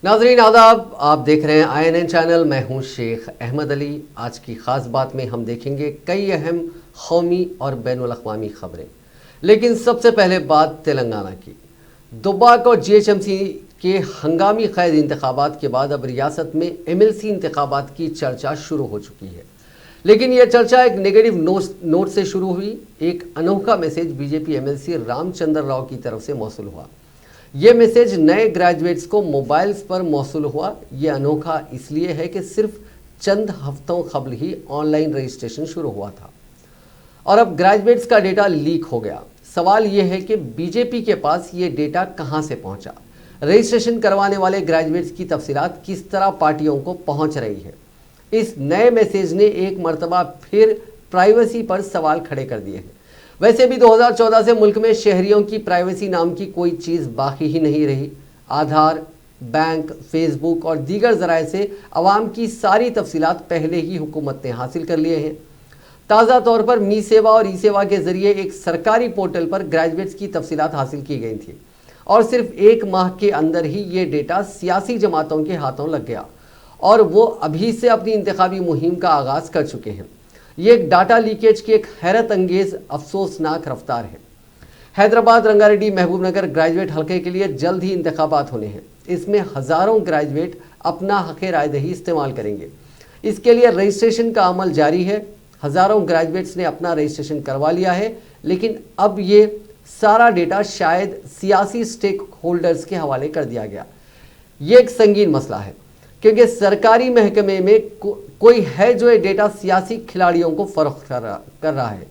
नाजरीन आदाब, आप देख रहे हैं INN चैनल। मैं हूं शेख अहमद अली। आज की ख़ास बात में हम देखेंगे कई अहम कौमी और बैनुल अक़वामी ख़बरें। लेकिन सबसे पहले बात तेलंगाना की। दुब्बाक और GHMC के हंगामी क़ैद इंतखाबात के बाद अब रियासत में MLC इंतखाबात की चर्चा शुरू हो चुकी है। लेकिन यह चर्चा एक नेगेटिव नोट से शुरू हुई। एक अनोखा message BJP MLC Ramchandra Rao की तरफ से मौसूल हुआ। ये मैसेज नए ग्रेजुएट्स को मोबाइल्स पर मौसूल हुआ। ये अनोखा इसलिए है कि सिर्फ चंद हफ्तों कबल ही ऑनलाइन रजिस्ट्रेशन शुरू हुआ था और अब ग्रेजुएट्स का डेटा लीक हो गया। सवाल ये है कि बीजेपी के पास ये डेटा कहां से पहुंचा? रजिस्ट्रेशन करवाने वाले ग्रेजुएट्स की तफसीलात किस तरह पार्टियों को पहुंच रही है? इस नए मैसेज ने एक मरतबा फिर प्राइवेसी पर सवाल खड़े कर दिए हैं। वैसे भी 2014 से मुल्क में शहरियों की प्राइवेसी नाम की कोई चीज़ बाकी ही नहीं रही। आधार, बैंक, फेसबुक और दीगर ज़राए से आवाम की सारी तफसीलात पहले ही हुकूमत ने हासिल कर लिए हैं। ताज़ा तौर पर मी सेवा और ई सेवा के ज़रिए एक सरकारी पोर्टल पर ग्रेजुएट्स की तफसीलात हासिल की गई थी और सिर्फ एक माह के अंदर ही ये डेटा सियासी जमातों के हाथों लग गया और वो अभी से अपनी इंतखाबी मुहिम का आगाज़ कर चुके हैं। ये एक डाटा लीकेज की एक हैरत अंगेज अफसोसनाक रफ्तार है। हैदराबाद, रंगारेड्डी, महबूबनगर ग्रेजुएट हल्के के लिए जल्द ही इंतखाबात होने हैं। इसमें हज़ारों ग्रेजुएट अपना हक़ रायदही इस्तेमाल करेंगे। इसके लिए रजिस्ट्रेशन का अमल जारी है। हज़ारों ग्रेजुएट्स ने अपना रजिस्ट्रेशन करवा लिया है, लेकिन अब ये सारा डेटा शायद सियासी स्टेक होल्डर्स के हवाले कर दिया गया। ये एक संगीन मसला है क्योंकि सरकारी महकमे में कोई है जो ये डेटा सियासी खिलाड़ियों को फरोख्त कर रहा है।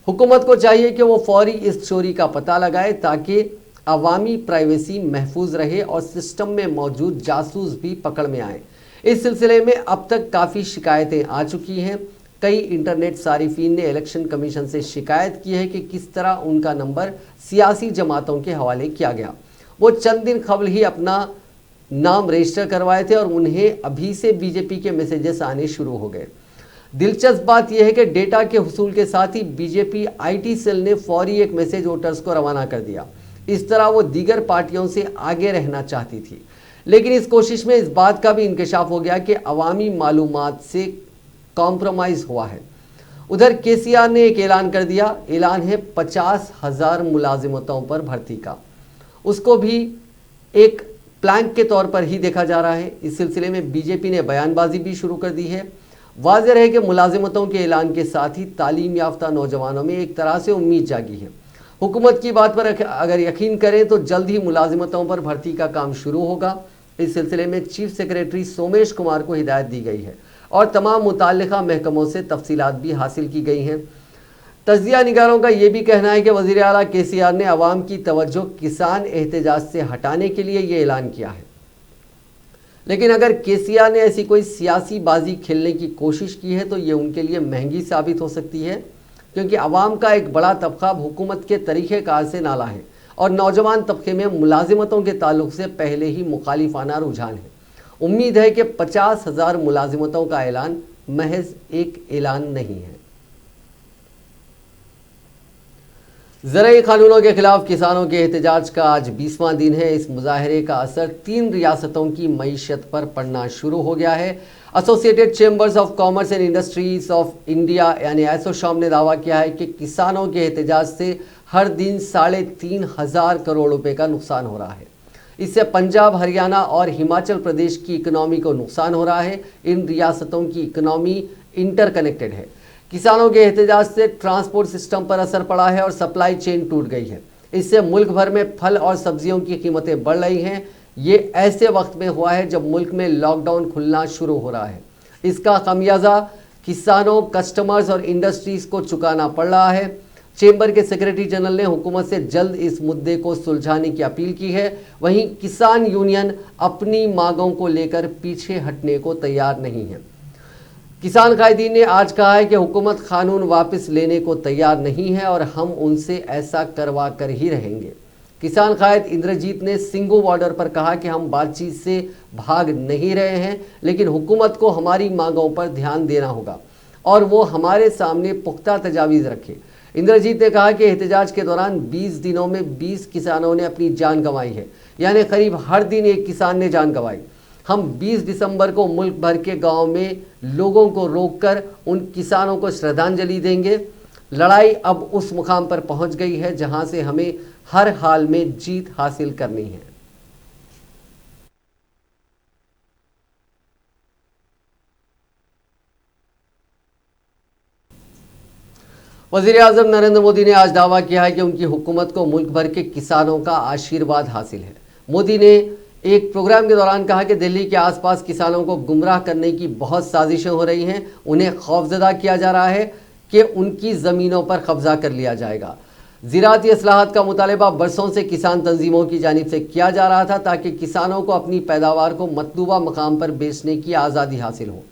हुकूमत को चाहिए कि वो फौरी इस चोरी का पता लगाए ताकि अवामी प्राइवेसी महफूज रहे और सिस्टम में मौजूद जासूस भी पकड़ में आए। इस सिलसिले में अब तक काफ़ी शिकायतें आ चुकी हैं। कई इंटरनेट सारिफीन ने इलेक्शन कमीशन से शिकायत की है कि किस तरह उनका नंबर सियासी जमातों के हवाले किया गया। वो चंद दिन कबल ही अपना नाम रजिस्टर करवाए थे और उन्हें अभी से बीजेपी के मैसेजेस आने शुरू हो गए। दिलचस्प बात यह है कि डेटा के हुसूल के साथ ही बीजेपी IT सेल ने फौरी एक मैसेज वोटर्स को रवाना कर दिया। इस तरह वो दीगर पार्टियों से आगे रहना चाहती थी, लेकिन इस कोशिश में इस बात का भी इंकशाफ हो गया कि अवामी मालूमात से कॉम्प्रोमाइज़ हुआ है। उधर KCR ने एक ऐलान कर दिया। ऐलान है 50,000 मुलाजिमतों पर भर्ती का। उसको भी एक प्लान के तौर पर ही देखा जा रहा है। इस सिलसिले में बीजेपी ने बयानबाजी भी शुरू कर दी है। वाज़ेह है कि मुलाजिमतों के ऐलान के साथ ही तालीम याफ्ता नौजवानों में एक तरह से उम्मीद जागी है। हुकूमत की बात पर अगर यकीन करें तो जल्द ही मुलाजिमतों पर भर्ती का काम शुरू होगा। इस सिलसिले में चीफ सेक्रेटरी सोमेश कुमार को हिदायत दी गई है और तमाम मुताल्लिका महकमों से तफसीलात भी हासिल की गई हैं। तज्जिया निगारों का ये भी कहना है कि वज़ीर आला KCR ने अवाम की तवज्जो किसान एहतजाज से हटाने के लिए ये ऐलान किया है। लेकिन अगर KCR ने ऐसी कोई सियासी बाजी खेलने की कोशिश की है तो ये उनके लिए महंगी साबित हो सकती है, क्योंकि अवाम का एक बड़ा तबका हुकूमत के तरीक़ेकार से नाला है और नौजवान तबके में मुलाजिमतों के ताल्लुक से पहले ही मुखालिफाना रुझान है। उम्मीद है कि 50,000 मुलाजिमतों का ऐलान महज एक ऐलान नहीं है। ज़राई कानूनों के खिलाफ किसानों के एहतजाज का आज 20वां दिन है। इस मुजाहरे का असर 3 रियासतों की मईशत पर पड़ना शुरू हो गया है। Associated chambers of commerce and industries of India यानी एसोचैम ने दावा किया है कि किसानों के एहतजाज से हर दिन 3,500 करोड़ रुपए का नुकसान हो रहा है। इससे पंजाब, हरियाणा और हिमाचल प्रदेश की इकनॉमी को नुकसान हो रहा है। इन रियासतों की इकनॉमी इंटरकनेक्टेड है। किसानों के एहतजाज से ट्रांसपोर्ट सिस्टम पर असर पड़ा है और सप्लाई चेन टूट गई है। इससे मुल्क भर में फल और सब्जियों की कीमतें बढ़ रही हैं। ये ऐसे वक्त में हुआ है जब मुल्क में लॉकडाउन खुलना शुरू हो रहा है। इसका खमियाजा किसानों, कस्टमर्स और इंडस्ट्रीज़ को चुकाना पड़ रहा है। चेंबर के सेक्रेटरी जनरल ने हुकूमत से जल्द इस मुद्दे को सुलझाने की अपील की है। वहीं किसान यूनियन अपनी मांगों को लेकर पीछे हटने को तैयार नहीं है। किसान कायदीन ने आज कहा है कि हुकूमत कानून वापस लेने को तैयार नहीं है और हम उनसे ऐसा करवा कर ही रहेंगे। किसान कायद इंद्रजीत ने सिंगू बॉर्डर पर कहा कि हम बातचीत से भाग नहीं रहे हैं, लेकिन हुकूमत को हमारी मांगों पर ध्यान देना होगा और वो हमारे सामने पुख्ता तजावीज़ रखे। इंद्रजीत ने कहा कि एहतजाज के दौरान 20 दिनों में 20 किसानों ने अपनी जान गंवाई है, यानी करीब हर दिन एक किसान ने जान गंवाई। हम 20 दिसंबर को मुल्क भर के गांव में लोगों को रोककर उन किसानों को श्रद्धांजलि देंगे। लड़ाई अब उस मुकाम पर पहुंच गई है जहां से हमें हर हाल में जीत हासिल करनी है। वज़ीर आज़म नरेंद्र मोदी ने आज दावा किया है कि उनकी हुकूमत को मुल्क भर के किसानों का आशीर्वाद हासिल है। मोदी ने एक प्रोग्राम के दौरान कहा कि दिल्ली के आसपास किसानों को गुमराह करने की बहुत साजिशें हो रही हैं, उन्हें खौफजदा किया जा रहा है कि उनकी ज़मीनों पर कब्जा कर लिया जाएगा। ज़राअती इस्लाहात का मुतालबा बरसों से किसान तंजीमों की जानिब से किया जा रहा था ताकि किसानों को अपनी पैदावार को मतलूबा मकाम पर बेचने की आज़ादी हासिल हो।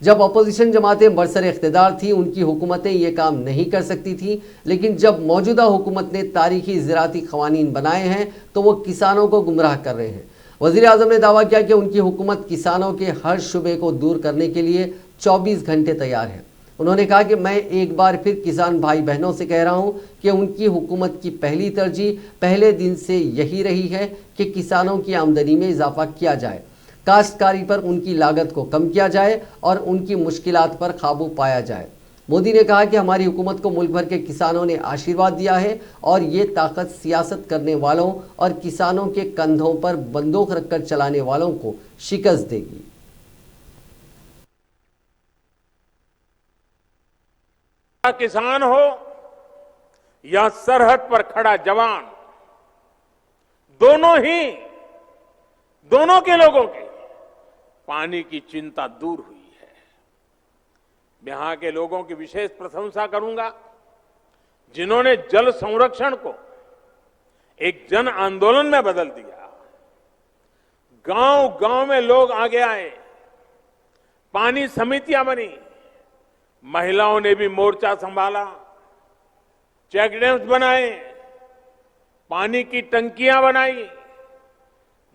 जब अपोजिशन जमातें बरसर इख्तिदार थी, उनकी हुकूमतें ये काम नहीं कर सकती थी, लेकिन जब मौजूदा हुकूमत ने तारीखी ज़राअती क़वानीन बनाए हैं तो वो किसानों को गुमराह कर रहे हैं। वज़ीर आज़म ने दावा किया कि उनकी हुकूमत किसानों के हर शुबे को दूर करने के लिए 24 घंटे तैयार है। उन्होंने कहा कि मैं एक बार फिर किसान भाई बहनों से कह रहा हूं कि उनकी हुकूमत की पहली तरजीह पहले दिन से यही रही है कि किसानों की आमदनी में इजाफा किया जाए, काश्तकारी पर उनकी लागत को कम किया जाए और उनकी मुश्किलात पर काबू पाया जाए। मोदी ने कहा कि हमारी हुकूमत को मुल्क भर के किसानों ने आशीर्वाद दिया है और ये ताकत सियासत करने वालों और किसानों के कंधों पर बंदूक रखकर चलाने वालों को शिकस्त देगी। किसान हो या सरहद पर खड़ा जवान, दोनों के लोगों की पानी की चिंता दूर हुई है। यहां के लोगों की विशेष प्रशंसा करूंगा जिन्होंने जल संरक्षण को एक जन आंदोलन में बदल दिया। गांव गांव में लोग आगे आए, पानी समितियां बनी, महिलाओं ने भी मोर्चा संभाला, चेक डैम्स बनाए, पानी की टंकियां बनाई,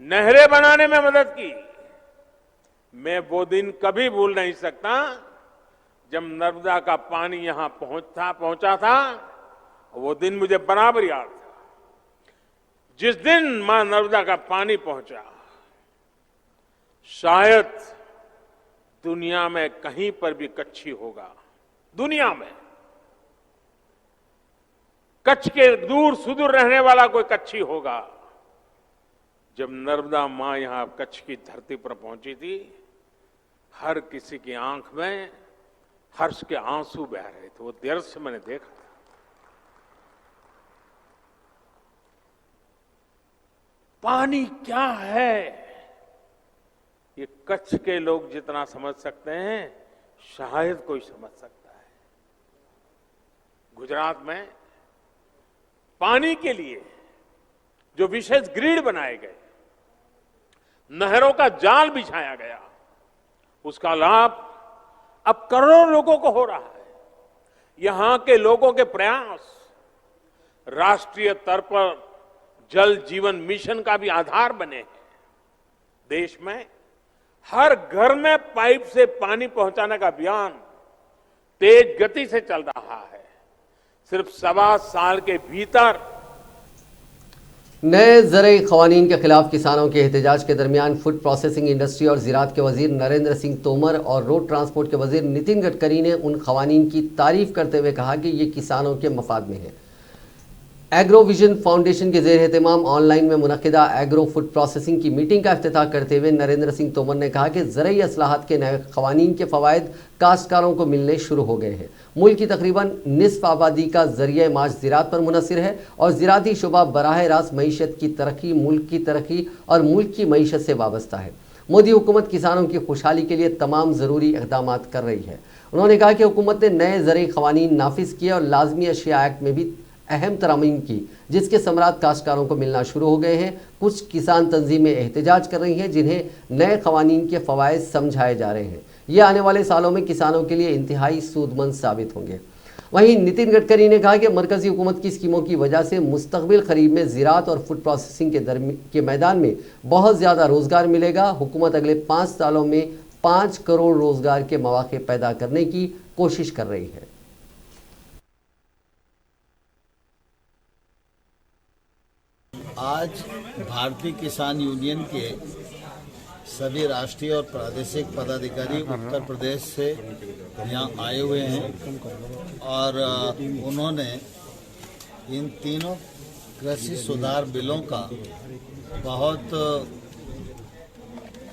नहरें बनाने में मदद की। मैं वो दिन कभी भूल नहीं सकता जब नर्मदा का पानी यहां पहुंचा था। वो दिन मुझे बराबर याद था। जिस दिन मां नर्मदा का पानी पहुंचा, शायद दुनिया में कहीं पर भी कच्छी होगा, दुनिया में कच्छ के दूर सुदूर रहने वाला कोई कच्छी होगा। जब नर्मदा मां यहां कच्छ की धरती पर पहुंची थी, हर किसी की आंख में हर्ष के आंसू बह रहे थे। वो दृश्य मैंने देखा था। पानी क्या है ये कच्छ के लोग जितना समझ सकते हैं, शायद कोई समझ सकता है। गुजरात में पानी के लिए जो विशेष ग्रिड बनाए गए, नहरों का जाल बिछाया गया, उसका लाभ अब करोड़ों लोगों को हो रहा है। यहां के लोगों के प्रयास राष्ट्रीय स्तर पर जल जीवन मिशन का भी आधार बने हैं। देश में हर घर में पाइप से पानी पहुंचाने का अभियान तेज गति से चल रहा है। सिर्फ 1.25 साल के भीतर नए ज़रई क़वानीन के खिलाफ किसानों के एहतजाज के दरमियान फूड प्रोसेसिंग इंडस्ट्री और ज़राअत के वज़ीर नरेंद्र सिंह तोमर और रोड ट्रांसपोर्ट के वज़ीर नितिन गडकरी ने उन क़वानीन की तारीफ करते हुए कहा कि ये किसानों के मफाद में है। एग्रो विजन फाउंडेशन के ज़ेर एहतमाम ऑनलाइन में मुनक़िदा एग्रो फूड प्रोसेसिंग की मीटिंग का इफ्तिताह करते हुए नरेंद्र सिंह तोमर ने कहा कि ज़रई इस्लाहात के नए क़वानीन के फ़वाइद काश्तकारों को मिलने शुरू हो गए हैं। मुल्क की तकरीबन निस्फ आबादी का ज़रिया माश ज़राअत पर मुनहसर है और ज़राअती शुबा बराह रास्त मईशत की तरक्की, मुल्क की तरक्की और मुल्क की मईशत से वाबस्ता है। मोदी हुकूमत किसानों की खुशहाली के लिए तमाम ज़रूरी इक़दामात कर रही है। उन्होंने कहा कि हुकूमत ने नए ज़रई क़वानीन नाफिज किए और लाजमी अशिया एक्ट में भी अहम तरामीम की, जिसके समरात काश्तकारों को मिलना शुरू हो गए हैं। कुछ किसान तंजीमें एहतजाज कर रही हैं जिन्हें नए क़वानीन के फ़वाइद समझाए जा रहे हैं। ये आने वाले सालों में किसानों के लिए इंतहाई सूदमंद साबित होंगे। वहीं नितिन गडकरी ने कहा कि मरकज़ी हुकूमत की स्कीमों की वजह से मुस्तक़बिल क़रीब में ज़राअत और फूड प्रोसेसिंग के मैदान में बहुत ज़्यादा रोज़गार मिलेगा। हुकूमत अगले 5 सालों में 5 करोड़ रोज़गार के मौक़े पैदा करने की कोशिश कर रही है। आज भारतीय किसान यूनियन के सभी राष्ट्रीय और प्रादेशिक पदाधिकारी उत्तर प्रदेश से यहाँ आए हुए हैं और उन्होंने इन तीनों कृषि सुधार बिलों का बहुत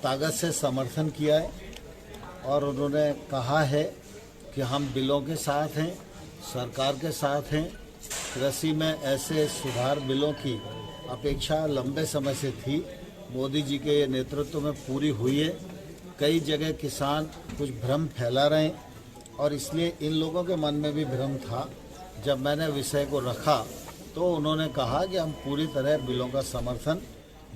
ताकत से समर्थन किया है और उन्होंने कहा है कि हम बिलों के साथ हैं, सरकार के साथ हैं। कृषि में ऐसे सुधार बिलों की अपेक्षा लंबे समय से थी, मोदी जी के नेतृत्व में पूरी हुई है। कई जगह किसान कुछ भ्रम फैला रहे हैं और इसलिए इन लोगों के मन में भी भ्रम था। जब मैंने विषय को रखा तो उन्होंने कहा कि हम पूरी तरह बिलों का समर्थन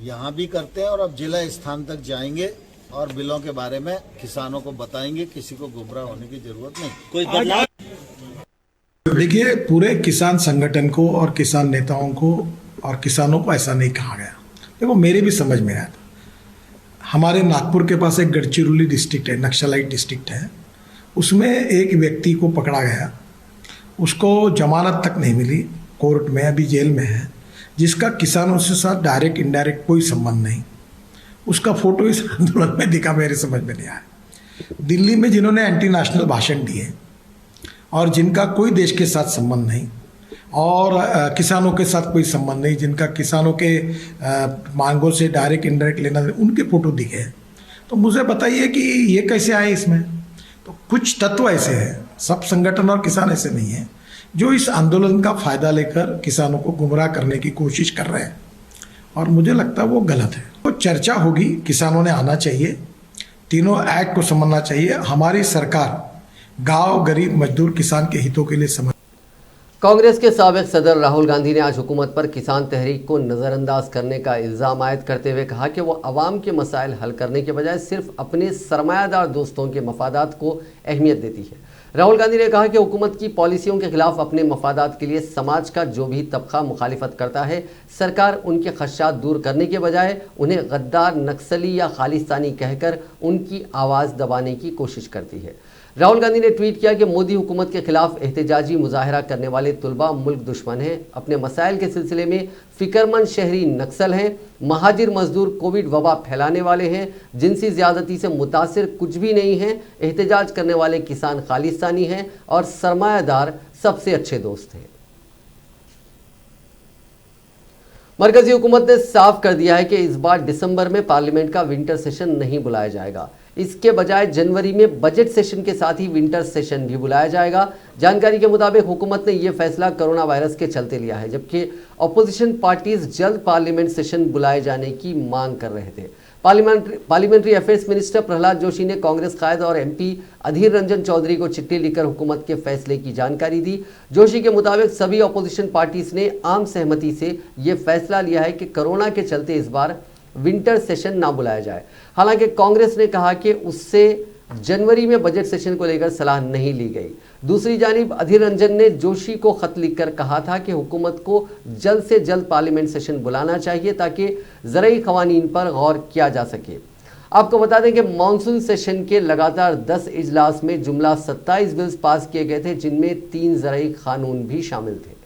यहाँ भी करते हैं और अब जिला स्थान तक जाएंगे और बिलों के बारे में किसानों को बताएंगे। किसी को गुमराह होने की जरूरत नहीं। कोई बदलाव देखिए, पूरे किसान संगठन को और किसान नेताओं को और किसानों को ऐसा नहीं कहा गया। देखो, मेरी भी समझ में आया था। हमारे नागपुर के पास एक गढ़चिरौली डिस्ट्रिक्ट है, नक्सलाइट डिस्ट्रिक्ट है। उसमें एक व्यक्ति को पकड़ा गया, उसको जमानत तक नहीं मिली, कोर्ट में अभी जेल में है, जिसका किसानों से साथ डायरेक्ट इनडायरेक्ट कोई संबंध नहीं। उसका फोटो इस आंदोलन में दिखा, मेरे समझ में नहीं आया। दिल्ली में जिन्होंने एंटी नेशनल भाषण दिए और जिनका कोई देश के साथ संबंध नहीं और किसानों के साथ कोई संबंध नहीं, जिनका किसानों के मांगों से डायरेक्ट इनडायरेक्ट लेना, उनके फोटो दिखे। तो मुझे बताइए कि ये कैसे आए इसमें। तो कुछ तत्व ऐसे हैं, सब संगठन और किसान ऐसे नहीं हैं, जो इस आंदोलन का फ़ायदा लेकर किसानों को गुमराह करने की कोशिश कर रहे हैं और मुझे लगता है वो गलत है। तो चर्चा होगी, किसानों ने आना चाहिए, तीनों एक्ट को समझना चाहिए। हमारी सरकार गांव, गरीब, मजदूर, किसान के हितों के लिए समझ। कांग्रेस के साबिक सदर राहुल गांधी ने आज हुकूमत पर किसान तहरीक को नज़रअंदाज करने का इल्ज़ाम आयद करते हुए कहा कि वो अवाम के मसाइल हल करने के बजाय सिर्फ अपने सरमायादार दोस्तों के मफादात को अहमियत देती है। राहुल गांधी ने कहा कि हुकूमत की पॉलिसियों के खिलाफ अपने मफादात के लिए समाज का जो भी तबका मुखालिफत करता है, सरकार उनके खदशात दूर करने के बजाय उन्हें गद्दार, नक्सली या खालिस्तानी कहकर उनकी आवाज़ दबाने की कोशिश करती है। राहुल गांधी ने ट्वीट किया कि मोदी हुकूमत के खिलाफ एहतजाजी मुजाहरा करने वाले तुलबा मुल्क दुश्मन हैं, अपने मसाइल के सिलसिले में फ़िक्रमंद शहरी नक्सल हैं, महाजिर मजदूर कोविड वबा फैलाने वाले हैं, जिनसी ज़्यादती से मुतासिर कुछ भी नहीं हैं, एहतजाज करने वाले किसान खालिस्तानी हैं और सरमायादार सबसे अच्छे दोस्त हैं। मरकजी हुकूमत ने साफ कर दिया है कि इस बार दिसंबर में पार्लियामेंट का विंटर सेशन नहीं बुलाया जाएगा। इसके बजाय जनवरी में बजट सेशन के साथ ही विंटर सेशन भी बुलाया जाएगा। जानकारी के मुताबिक हुकूमत ने यह फैसला कोरोना वायरस के चलते लिया है, जबकि अपोजिशन पार्टीज जल्द पार्लियामेंट सेशन बुलाए जाने की मांग कर रहे थे। Parliamentary affairs minister Prahlad Joshi ने कांग्रेस कायद और एमपी अधीर रंजन चौधरी को चिट्ठी लिखकर हुकूमत के फैसले की जानकारी दी। जोशी के मुताबिक सभी अपोजिशन पार्टीज ने आम सहमति से यह फैसला लिया है कि कोरोना के चलते इस बार विंटर सेशन ना बुलाया जाए। हालांकि कांग्रेस ने कहा कि उससे जनवरी में बजट सेशन को लेकर सलाह नहीं ली गई। दूसरी जानिब अधीर रंजन ने जोशी को खत लिखकर कहा था कि हुकूमत को जल्द से जल्द पार्लियामेंट सेशन बुलाना चाहिए ताकि ज़रई क़वानीन पर गौर किया जा सके। आपको बता दें कि मानसून सेशन के लगातार 10 इजलास में जुमला 27 बिल्स पास किए गए थे, जिनमें 3 ज़रई कानून भी शामिल थे।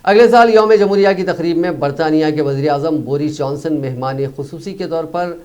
अगले साल यौम जमहूरिया की तकरीब में बरतानिया के वज़ीर आज़म बोरिस जॉनसन मेहमान खुसूसी के तौर पर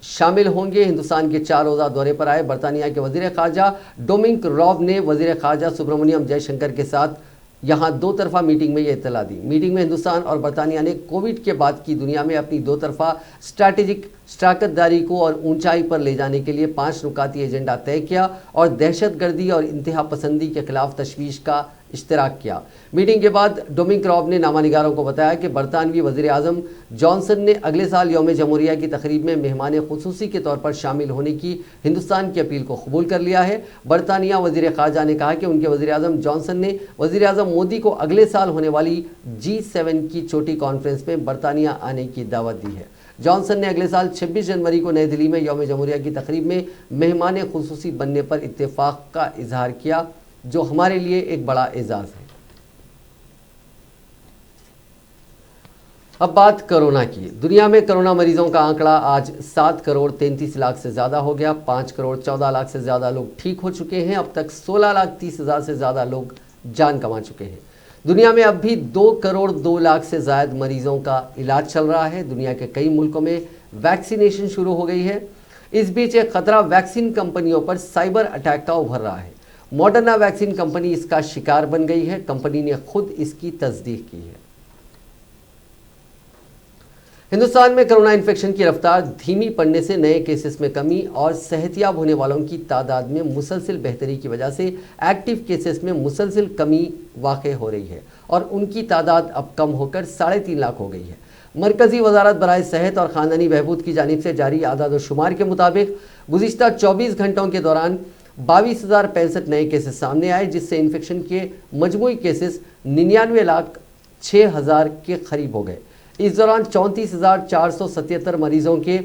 शामिल होंगे। हिंदुस्तान के 4 रोज़ा दौरे पर आए बरतानिया के वज़ीर ख़ारजा डोमिनिक रॉब ने वज़ीर ख़ारजा सुब्रमण्यम जयशंकर के साथ यहाँ 2 तरफ़ा मीटिंग में ये इत्तला दी। मीटिंग में हिंदुस्तान और बरतानिया ने कोविड के बाद की दुनिया में अपनी 2 तरफ़ा स्ट्रैटेजिक शराकतदारी को और ऊंचाई पर ले जाने के लिए 5 नुकाती एजेंडा तय किया और दहशतगर्दी और इंतहा पसंदी के खिलाफ तशवीश का इश्तराक किया। मीटिंग के बाद डोमिनिक रॉब ने नामानिगारों को बताया कि बरतानवी वज़ीर आज़म जॉनसन ने अगले साल यौम जमहूरिया की तकरीब में मेहमान खुसूसी के तौर पर शामिल होने की हिंदुस्तान की अपील को कबूल कर लिया है। बरतानिया वज़ीर ख़ारजा ने कहा कि उनके वज़ीर आज़म जॉनसन ने वज़ीर आज़म मोदी को अगले साल होने वाली G7 की छोटी कॉन्फ्रेंस में बरतानिया आने की दावत दी है। जॉनसन ने अगले साल 26 जनवरी को नई दिल्ली में यौम जमहूरिया की तकरीब में मेहमान खुसूसी बनने पर इत्तेफाक का इजहार किया, जो हमारे लिए एक बड़ा एजाज़ है। अब बात कोरोना की। दुनिया में कोरोना मरीजों का आंकड़ा आज 7 करोड़ 33 लाख से ज़्यादा हो गया। 5 करोड़ 14 लाख से ज़्यादा लोग ठीक हो चुके हैं। अब तक 16 लाख 30 हज़ार से ज़्यादा लोग जान गंवा चुके हैं। दुनिया में अब भी 2 करोड़ 2 लाख से ज़्यादा मरीजों का इलाज चल रहा है। दुनिया के कई मुल्कों में वैक्सीनेशन शुरू हो गई है। इस बीच एक खतरा वैक्सीन कंपनियों पर साइबर अटैक का उभर रहा है। मॉडर्ना वैक्सीन कंपनी इसका शिकार बन गई है। कंपनी ने खुद इसकी तस्दीक की है। हिंदुस्तान में कोरोना इन्फेक्शन की रफ्तार धीमी पड़ने से नए केसेस में कमी और सेहतियाब होने वालों की तादाद में मुसलसिल बेहतरी की वजह से एक्टिव केसेस में मुसलसिल कमी वाक़ हो रही है और उनकी तादाद अब कम होकर 3.5 लाख हो गई है। मरकज़ी वजारत बराए सेहत और ख़ानदानी बहबूद की जानिब से जारी आदाद व शुमार के मुताबिक गुज़िश्ता 24 घंटों के दौरान 22,065 नए केसेस सामने आए, जिससे इन्फेक्शन के मजमूई केसेस 99,06,000 के करीब हो गए। इस दौरान 34,477 मरीजों के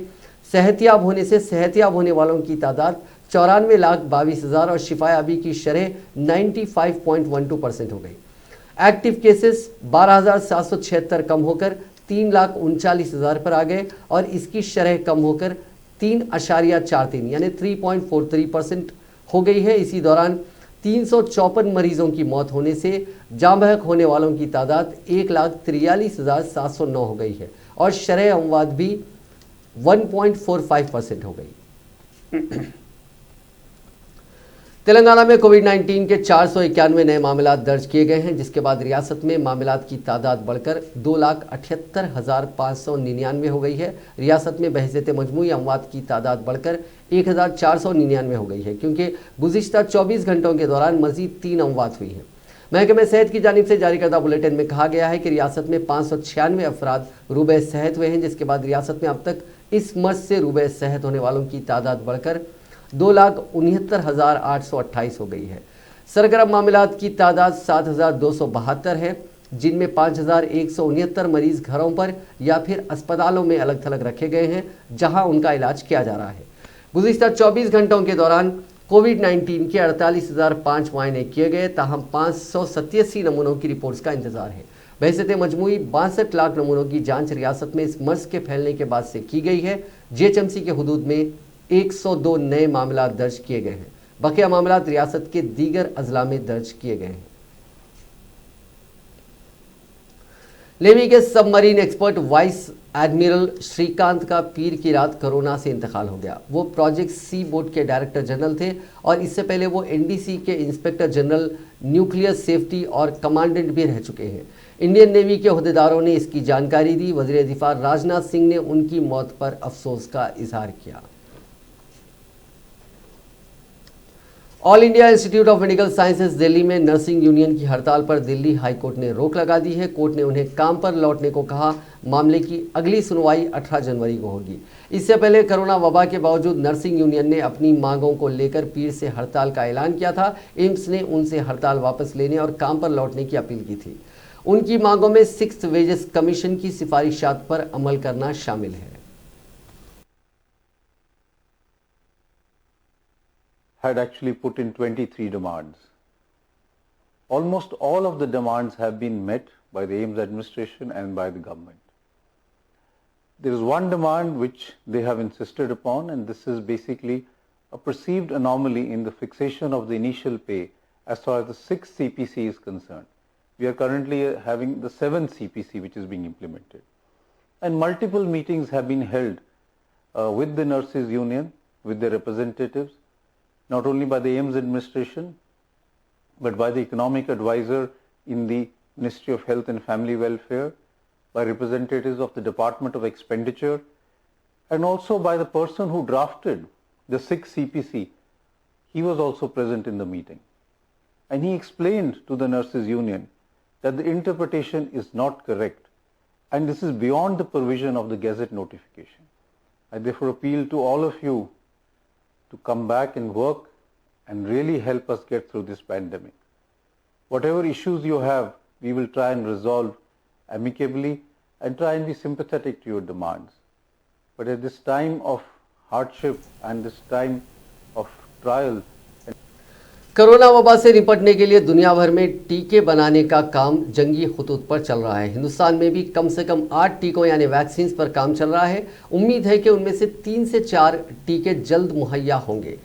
सेहतियाब होने से सेहतियाब होने वालों की तादाद 94,22,000 और शिफायाबी की शरह 95.12% हो गई। एक्टिव केसेस 12,776 कम होकर 3,39,000 पर आ गए और इसकी शरह कम होकर 3.43 यानी 3.43% हो गई है। इसी दौरान 354 मरीजों की मौत होने से जांबहक होने वालों की तादाद 1,43,709 हो गई है और शरह अमवात भी 1.45% हो गई। तेलंगाना में कोविड-19 के 491 नए मामला दर्ज किए गए हैं, जिसके बाद रियासत में मामलात की तादाद बढ़कर 2,78,599 हो गई है। रियासत में बहज़त मजमूई अमवात की तादाद बढ़कर 1,499 हो गई है, क्योंकि गुज़िश्ता 24 घंटों के दौरान मज़ीद 3 अमवात हुई हैं। महकमे सेहत की जानिब से जारी करदा बुलेटिन में कहा गया है कि रियासत में 596 अफराद रूबे सेहत हुए हैं, जिसके बाद रियासत में अब तक इस मर्ज से रूबे सेहत होने वालों की तादाद बढ़कर 2,69,828 हो गई है। सरगर्म मामलात की तादाद 7,272 है, जिनमें 5,169 मरीज घरों पर या फिर अस्पतालों में अलग थलग रखे गए हैं, जहां उनका इलाज किया जा रहा है। गुज़िश्ता 24 घंटों के दौरान कोविड-19 के 48,005 मुआयने किए गए, ताहम 587 नमूनों की रिपोर्ट्स का इंतजार है। बहसत मजमूई 62 लाख नमूनों की जांच रियासत में इस मर्ज के फैलने के बाद से की गई है। जीएचएमसी के हुदूद में 102 नए मामला दर्ज किए गए हैं। बकिया मामला रियासत के दीगर अजला में दर्ज किए गए हैं। नेवी के submarine expert vice admiral Srikanth का पीर की रात कोरोना से इंतकाल हो गया। वो प्रोजेक्ट सी बोर्ड के डायरेक्टर जनरल थे और इससे पहले वो एनडीसी के इंस्पेक्टर जनरल न्यूक्लियर सेफ्टी और कमांडेंट भी रह चुके हैं। इंडियन नेवी के अहदेदारों ने इसकी जानकारी दी। वज़ीर दिफा राजनाथ सिंह ने उनकी मौत पर अफसोस का इजहार किया। All India institute of medical sciences Delhi में नर्सिंग यूनियन की हड़ताल पर दिल्ली हाई कोर्ट ने रोक लगा दी है। कोर्ट ने उन्हें काम पर लौटने को कहा। मामले की अगली सुनवाई 18 जनवरी को होगी। इससे पहले कोरोना वबा के बावजूद नर्सिंग यूनियन ने अपनी मांगों को लेकर पीर से हड़ताल का ऐलान किया था। एम्स ने उनसे हड़ताल वापस लेने और काम पर लौटने की अपील की थी। उनकी मांगों में 6th वेजेस कमीशन की सिफारिशात पर अमल करना शामिल है। had actually put in 23 demands. Almost all of the demands have been met by the AIIMS administration and by the government. There is one demand which they have insisted upon, and this is basically a perceived anomaly in the fixation of the initial pay as far as the 6th CPC is concerned. We are currently having the 7th CPC which is being implemented. And multiple meetings have been held with the nurses union, with their representatives, not only by the AIIMS administration, but by the economic advisor in the Ministry of Health and Family Welfare, by representatives of the Department of Expenditure, and also by the person who drafted the 6th CPC. He was also present in the meeting. And he explained to the nurses union that the interpretation is not correct, and this is beyond the provision of the Gazette notification. I therefore appeal to all of you to come back and work and really help us get through this pandemic. Whatever issues you have, we will try and resolve amicably and try and be sympathetic to your demands. But at this time of hardship and this time of trial, corona वबा से निपटने के लिए दुनिया भर में टीके बनाने का काम जंगी खुतूत पर चल रहा है। हिंदुस्तान में भी कम से कम 8 टीकों यानी वैक्सीन पर काम चल रहा है। उम्मीद है कि उनमें से 3 से 4 टीके जल्द मुहैया होंगे।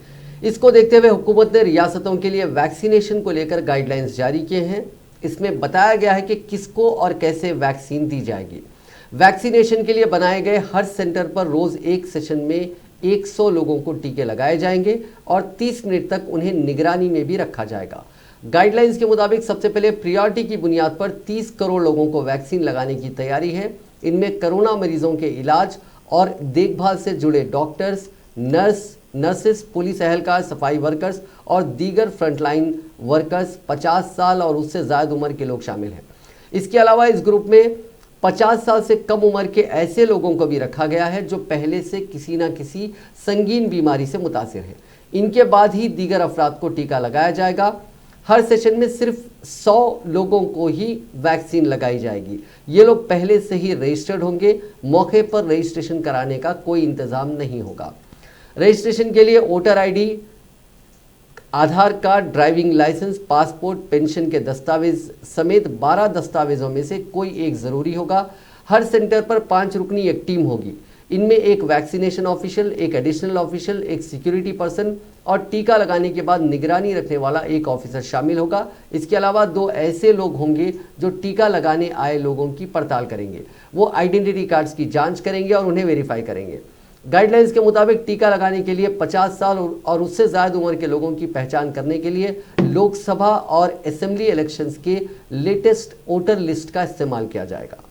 इसको देखते हुए हुकूमत ने रियासतों के लिए वैक्सीनेशन को लेकर गाइडलाइंस जारी किए हैं। इसमें बताया गया है कि किसको और कैसे वैक्सीन दी जाएगी। वैक्सीनेशन के लिए बनाए गए हर सेंटर पर रोज एक सेशन में 100 लोगों को टीके लगाए जाएंगे और 30 मिनट तक उन्हें निगरानी में भी रखा जाएगा। गाइडलाइंस के मुताबिक सबसे पहले प्रियोरिटी की बुनियाद पर 30 करोड़ लोगों को वैक्सीन लगाने की तैयारी है। इनमें कोरोना मरीजों के इलाज और देखभाल से जुड़े डॉक्टर्स, नर्सेस, पुलिस एहलकार, सफाई वर्कर्स और दीगर फ्रंटलाइन वर्कर्स, 50 साल और उससे ज़्यादा उम्र के लोग शामिल हैं। इसके अलावा इस ग्रुप में 50 साल से कम उम्र के ऐसे लोगों को भी रखा गया है जो पहले से किसी न किसी संगीन बीमारी से मुतासिर हैं। इनके बाद ही दीगर अफराद को टीका लगाया जाएगा। हर सेशन में सिर्फ 100 लोगों को ही वैक्सीन लगाई जाएगी। ये लोग पहले से ही रजिस्टर्ड होंगे। मौके पर रजिस्ट्रेशन कराने का कोई इंतजाम नहीं होगा। रजिस्ट्रेशन के लिए voter ID, Aadhaar card, driving licence, passport, pension के दस्तावेज समेत 12 दस्तावेजों में से कोई एक ज़रूरी होगा। हर सेंटर पर 5 रुकनी एक टीम होगी। इनमें एक वैक्सीनेशन ऑफिशियल, एक एडिशनल ऑफिशियल, एक सिक्योरिटी पर्सन और टीका लगाने के बाद निगरानी रखने वाला एक ऑफिसर शामिल होगा। इसके अलावा 2 ऐसे लोग होंगे जो टीका लगाने आए लोगों की पड़ताल करेंगे। वो आइडेंटिटी कार्ड्स की जांच करेंगे और उन्हें वेरीफाई करेंगे। गाइडलाइंस के मुताबिक टीका लगाने के लिए 50 साल और उससे ज़्यादा उम्र के लोगों की पहचान करने के लिए लोकसभा और असेंबली इलेक्शंस के लेटेस्ट वोटर लिस्ट का इस्तेमाल किया जाएगा।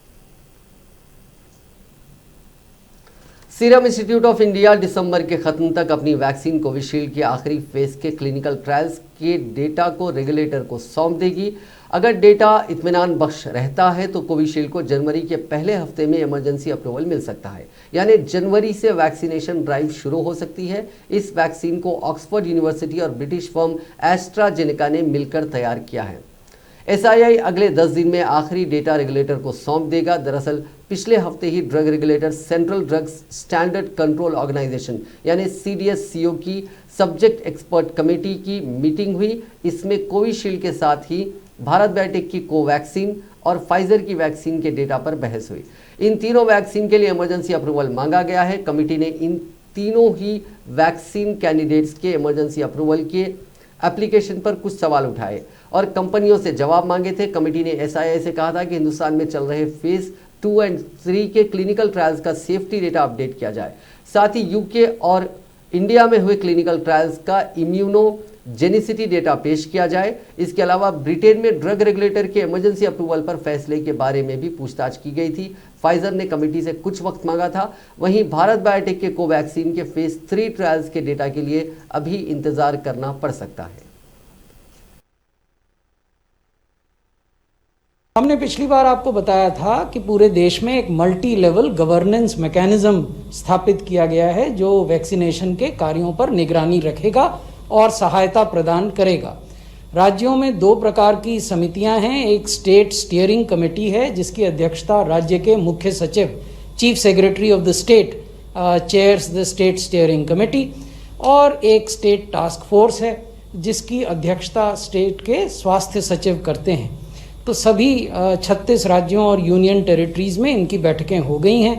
सीरम इंस्टीट्यूट ऑफ इंडिया दिसंबर के खत्म तक अपनी वैक्सीन कोविशील्ड के आखिरी फेज के क्लिनिकल ट्रायल्स के डेटा को रेगुलेटर को सौंप देगी। अगर डेटा इत्मीनान बख्श रहता है तो कोविशील्ड को जनवरी के पहले हफ्ते में इमरजेंसी अप्रूवल मिल सकता है, यानी जनवरी से वैक्सीनेशन ड्राइव शुरू हो सकती है। इस वैक्सीन को ऑक्सफोर्ड यूनिवर्सिटी और ब्रिटिश फर्म एस्ट्राजेनेका ने मिलकर तैयार किया है। SII अगले 10 दिन में आखिरी डेटा रेगुलेटर को सौंप देगा। दरअसल पिछले हफ्ते ही drug regulator Central Drugs Standard Control Organisation यानी CDSCO की सब्जेक्ट एक्सपर्ट कमेटी की मीटिंग हुई। इसमें कोविशील्ड के साथ ही भारत बायोटेक की कोवैक्सीन और फाइजर की वैक्सीन के डेटा पर बहस हुई। इन तीनों वैक्सीन के लिए इमरजेंसी अप्रूवल मांगा गया है। कमेटी ने इन तीनों ही वैक्सीन कैंडिडेट्स के इमरजेंसी अप्रूवल के एप्लीकेशन पर कुछ सवाल उठाए और कंपनियों से जवाब मांगे थे। कमेटी ने SII से कहा था कि हिंदुस्तान में चल रहे फेज 2 और 3 के क्लिनिकल ट्रायल्स का सेफ्टी डेटा अपडेट किया जाए। साथ ही UK और इंडिया में हुए क्लिनिकल ट्रायल्स का इम्यूनोजेनिसिटी डेटा पेश किया जाए। इसके अलावा ब्रिटेन में ड्रग रेगुलेटर के इमरजेंसी अप्रूवल पर फैसले के बारे में भी पूछताछ की गई थी। फाइजर ने कमेटी से कुछ वक्त मांगा था। वहीं भारत बायोटेक के कोवैक्सीन के फेज 3 ट्रायल्स के डेटा के लिए अभी इंतजार करना पड़ सकता है। हमने पिछली बार आपको बताया था कि पूरे देश में एक मल्टी लेवल गवर्नेंस मैकेनिज्म स्थापित किया गया है जो वैक्सीनेशन के कार्यों पर निगरानी रखेगा और सहायता प्रदान करेगा। राज्यों में 2 प्रकार की समितियां हैं। एक स्टेट स्टीयरिंग कमेटी है जिसकी अध्यक्षता राज्य के मुख्य सचिव, chief secretary of the state chairs the state steering committee, और एक स्टेट टास्क फोर्स है जिसकी अध्यक्षता स्टेट के स्वास्थ्य सचिव करते हैं। तो सभी 36 राज्यों और यूनियन टेरिटरीज में इनकी बैठकें हो गई हैं।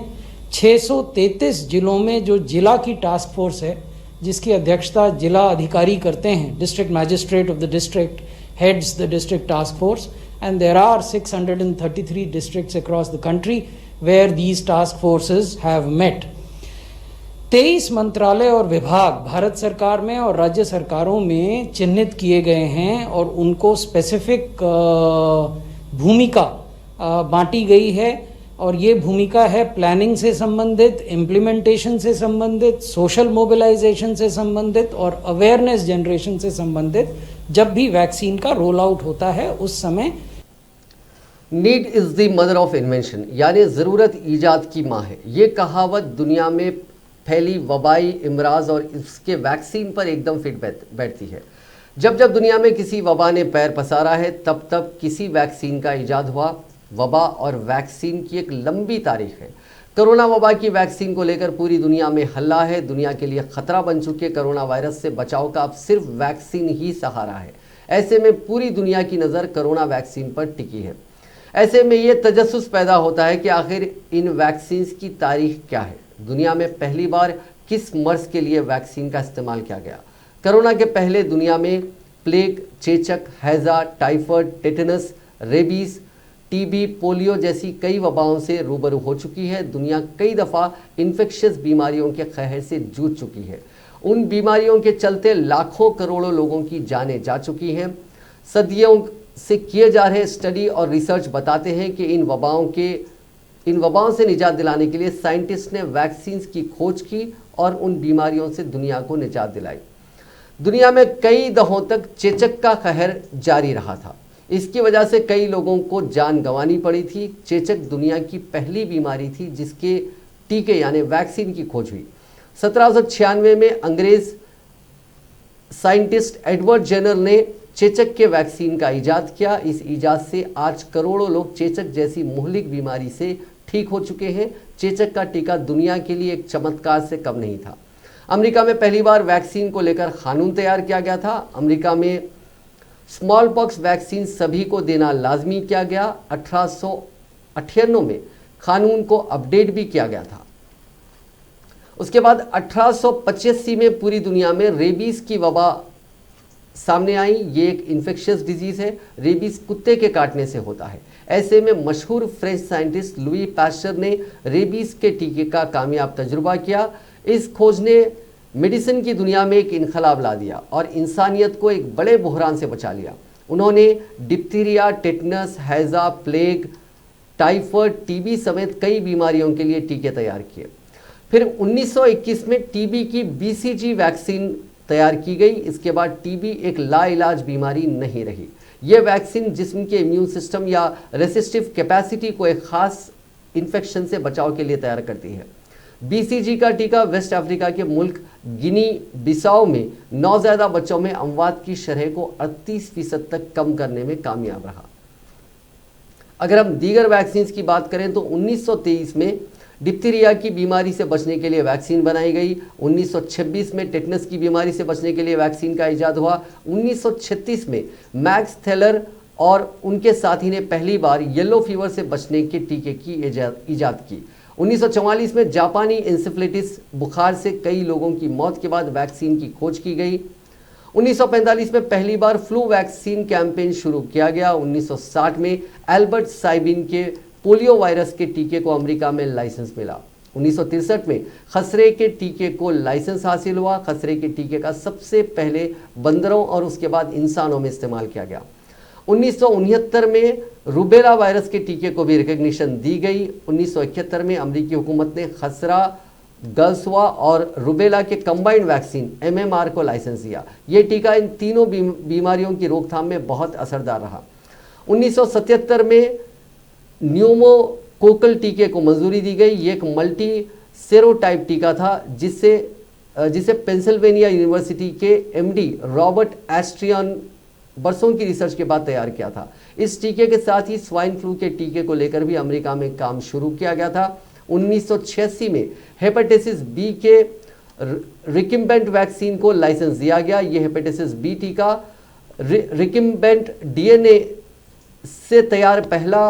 633 जिलों में जो जिला की टास्क फोर्स है जिसकी अध्यक्षता जिला अधिकारी करते हैं, district magistrate of the district heads the district task force, and there are 633 districts across the country where these task forces have met. 23 मंत्रालय और विभाग भारत सरकार में और राज्य सरकारों में चिन्हित किए गए हैं और उनको स्पेसिफिक भूमिका बांटी गई है। और ये भूमिका है प्लानिंग से संबंधित, इम्प्लीमेंटेशन से संबंधित, सोशल मोबिलाइजेशन से संबंधित और अवेयरनेस जनरेशन से संबंधित। जब भी वैक्सीन का रोल आउट होता है उस समय need is the mother of invention, यानी ज़रूरत ईजाद की माँ है। ये कहावत दुनिया में फैली वबाई इमराज और इसके वैक्सीन पर एकदम फिट बैठती है। जब जब दुनिया में किसी वबा ने पैर पसारा है तब तब किसी वैक्सीन का इजाद हुआ। वबा और वैक्सीन की एक लंबी तारीख है। कोरोना वबा की वैक्सीन को लेकर पूरी दुनिया में हल्ला है। दुनिया के लिए खतरा बन चुके कोरोना वायरस से बचाव का अब सिर्फ वैक्सीन ही सहारा है। ऐसे में पूरी दुनिया की नज़र कोरोना वैक्सीन पर टिकी है। ऐसे में ये तजस्सुस पैदा होता है कि आखिर इन वैक्सीन की तारीख क्या है। दुनिया में पहली बार किस मर्ज के लिए वैक्सीन का इस्तेमाल किया गया। कोरोना के पहले दुनिया में प्लेग, चेचक, हैजा, typhoid, tetanus, rabies, TB, polio जैसी कई वबाओं से रूबरू हो चुकी है। दुनिया कई दफ़ा इन्फेक्शियस बीमारियों के कहर से जूझ चुकी है। उन बीमारियों के चलते लाखों करोड़ों लोगों की जानें जा चुकी हैं। सदियों से किए जा रहे स्टडी और रिसर्च बताते हैं कि इन वबाओं से निजात दिलाने के लिए साइंटिस्ट ने वैक्सीन की खोज की और उन बीमारियों से दुनिया को निजात दिलाई। दुनिया में कई दहाकों तक चेचक का कहर जारी रहा था। इसकी वजह से कई लोगों को जान गंवानी पड़ी थी। चेचक दुनिया की पहली बीमारी थी जिसके टीके यानी वैक्सीन की खोज हुई। 1796 में अंग्रेज साइंटिस्ट एडवर्ड जेनर ने चेचक के वैक्सीन का इजाद किया। इस इजाद से आज करोड़ों लोग चेचक जैसी मुहलिक बीमारी से ठीक हो चुके हैं। चेचक का टीका दुनिया के लिए एक चमत्कार से कम नहीं था। अमेरिका में पहली बार वैक्सीन को लेकर कानून तैयार किया गया था। अमेरिका में स्मॉल पॉक्स वैक्सीन सभी को देना लाजमी किया गया। 1898 में कानून को अपडेट भी किया गया था। उसके बाद 1885 में पूरी दुनिया में रेबीज की वबा सामने आई। ये एक इन्फेक्शियस डिजीज है। रेबीज कुत्ते के काटने से होता है। ऐसे में मशहूर फ्रेंच साइंटिस्ट लुई पास्चर ने रेबीज के टीके का कामयाब तजुर्बा किया। इस खोज ने मेडिसिन की दुनिया में एक इनकलाब ला दिया और इंसानियत को एक बड़े बुहरान से बचा लिया। उन्होंने डिप्थीरिया, टेटनस, हैजा, प्लेग, टाइफाइड, टीबी समेत कई बीमारियों के लिए टीके तैयार किए। फिर 1921 में टीबी की बीसीजी वैक्सीन तैयार की गई। इसके बाद टीबी एक लाइलाज बीमारी नहीं रही। यह वैक्सीन जिस्म के इम्यून सिस्टम या रेसिस्टिव कैपेसिटी को एक खास इन्फेक्शन से बचाव के लिए तैयार करती है। बीसीजी का टीका वेस्ट अफ्रीका के मुल्क गिनी बिसाओ में नौज़ायदा बच्चों में अमवात की शरह को 38% तक कम करने में कामयाब रहा। अगर हम दीगर वैक्सीन की बात करें तो 1923 में डिप्थीरिया की बीमारी से बचने के लिए वैक्सीन बनाई गई। 1926 में टेटनस की बीमारी से बचने के लिए वैक्सीन का इजाद हुआ। 1936 में मैक्स थेलर और उनके साथी ने पहली बार येलो फीवर से बचने के टीके की इजाद की। 1944 में जापानी इंसेफ्लाइटिस बुखार से कई लोगों की मौत के बाद वैक्सीन की खोज की गई। 1945 में पहली बार फ्लू वैक्सीन कैंपेन शुरू किया गया। 1960 में एल्बर्ट साइबिन के पोलियो वायरस के टीके को अमेरिका में लाइसेंस मिला। 1963 में खसरे के टीके को लाइसेंस हासिल हुआ। खसरे के टीके का सबसे पहले बंदरों और उसके बाद इंसानों में इस्तेमाल किया गया। 1969 में रूबेला वायरस के टीके को भी रिकग्निशन दी गई। 1971 में अमेरिकी हुकूमत ने खसरा, गलसुआ और रूबेला के कंबाइंड वैक्सीन MMR को लाइसेंस दिया। ये टीका इन तीनों बीमारियों की रोकथाम में बहुत असरदार रहा। 1977 में न्यूमोकोकल टीके को मंजूरी दी गई। ये एक मल्टी सेरोटाइप टीका था जिसे पेंसिल्वेनिया यूनिवर्सिटी के MD रॉबर्ट एस्ट्रियन बरसों की रिसर्च के बाद तैयार किया था। इस टीके के साथ ही स्वाइन फ्लू के टीके को लेकर भी अमेरिका में काम शुरू किया गया था। 1986 में हेपेटाइटिस बी के रिकिम्बेंट वैक्सीन को लाइसेंस दिया गया। यह हेपेटाइटिस बी टीका रिकिम्बेंट DNA से तैयार पहला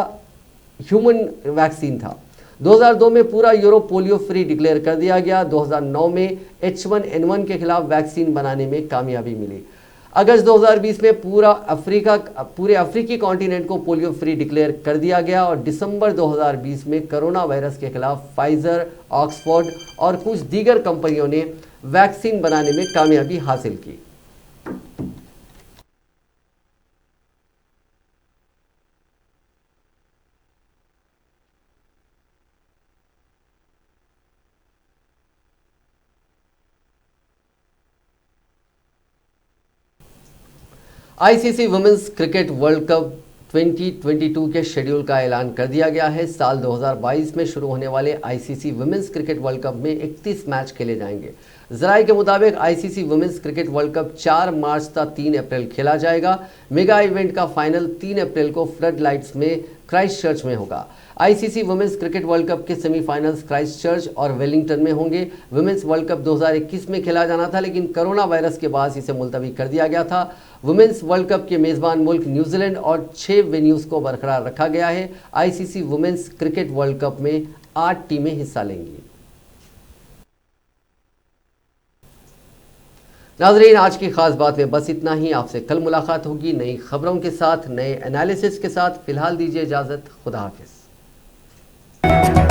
ह्यूमन वैक्सीन था। 2002 में पूरा यूरोप पोलियो फ्री डिक्लेयर कर दिया गया। 2009 में H1N1 के खिलाफ वैक्सीन बनाने में कामयाबी मिली। अगस्त 2020 में पूरे अफ्रीकी कॉन्टिनेंट को पोलियो फ्री डिक्लेयर कर दिया गया और दिसंबर 2020 में कोरोना वायरस के खिलाफ फाइजर, ऑक्सफोर्ड और कुछ दीगर कंपनियों ने वैक्सीन बनाने में कामयाबी हासिल की। ICC women's cricket world cup 2022 के शेड्यूल का ऐलान कर दिया गया है। साल 2022 में शुरू होने वाले ICC women's cricket world cup में 31 मैच खेले जाएंगे। जराये के मुताबिक ICC women's cricket world cup 4 March तक 3 अप्रैल खेला जाएगा। मेगा इवेंट का फाइनल 3 अप्रैल को फ्लड लाइट्स में क्राइस्टचर्च में होगा। ICC women's cricket world cup के सेमीफाइनल्स क्राइस्टचर्च और वेलिंगटन में होंगे। वुमेन्स वर्ल्ड कप 2021 में खेला जाना था, लेकिन कोरोना वायरस के बाद इसे मुलतवी कर दिया गया था। वुमेन्स वर्ल्ड कप के मेज़बान मुल्क न्यूजीलैंड और 6 वेन्यूज़ को बरकरार रखा गया है। ICC women's cricket world cup में 8 टीमें हिस्सा लेंगी। नाजरीन, आज की खास बात में बस इतना ही। आपसे कल मुलाकात होगी नई खबरों के साथ, नए एनालिसिस के साथ। फिलहाल दीजिए इजाजत। खुदा हाफिज।